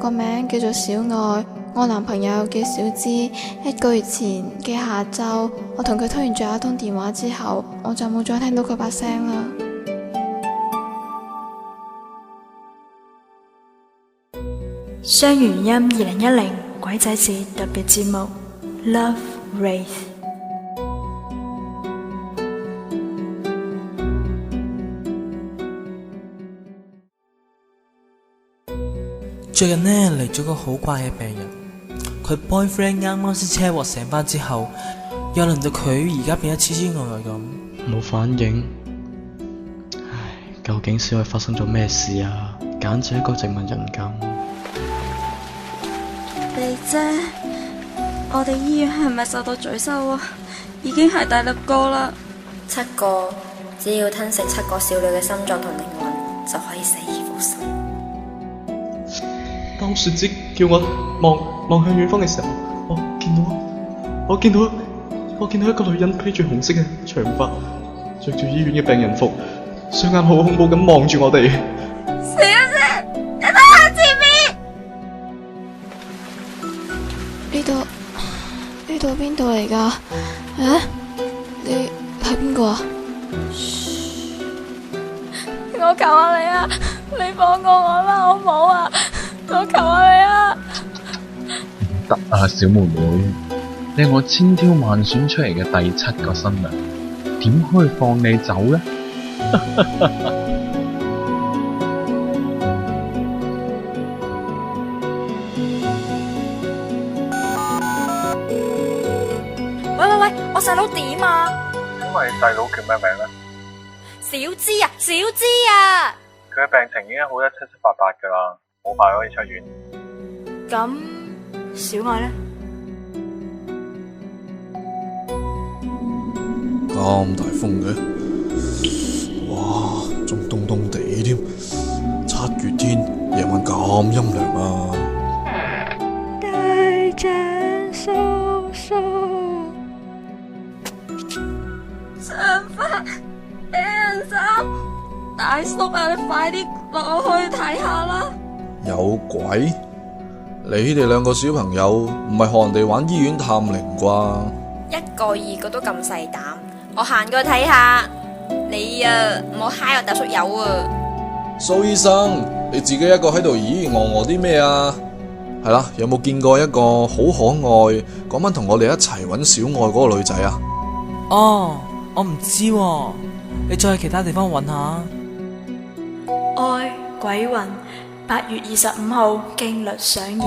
個名叫做小愛，我男朋友叫小芝。1個月前嘅下晝，我同佢通完最後一通電話之後，我就冇再聽到佢把聲啦。雙元音2010鬼仔節特別節目 Love Wraith。最近呢嚟咗個好怪嘅病人，佢 boyfriend 啱啱先車禍醒返之後，又輪到佢而家變得痴痴呆呆咁，冇反應。唉，究竟小愛發生咗咩事啊？簡直一個植物人咁。麗姐，我哋醫院係咪受到詛咒啊？已經係第6個啦。7個，只要吞食7個少女嘅心臟同靈魂，就可以死而復生。當雪芝叫我望向遠方嘅時候，我見到一個女人披住紅色嘅長髮，着住醫院嘅病人服，雙眼好恐怖咁望住我哋。小姐，你睇下前面。呢度邊度嚟㗎？你係邊個啊？我求下你啊，你放過我啦，好唔好啊？我求下你啊！得啊，小妹妹，你係我千挑萬選出嚟嘅第7個新娘，點可以放你走呢？喂，我細佬點啊？請問你細佬叫咩名呢？小芝啊！佢嘅病情已經好得七七八八噶啦，好快可以出院。咁小愛呢？咁大風嘅，哇，仲凍凍地添。7月天，夜晚咁陰涼啊！大隻叔叔，長髮俾人斬，大叔啊，你快啲落去睇下啦！有鬼！你哋2個小朋友唔係學人哋玩醫院探靈啩？1個2個都咁細膽，我行過去睇下。你啊，唔好揩我大叔友啊！蘇醫生，你自己一個喺度咦啲咩啊？係啦，有冇見過一個好可愛嗰晚同我哋一齊揾小愛嗰個女仔啊？哦，我唔知喎，你再去其他地方揾下。愛鬼魂8月25號勁律上演。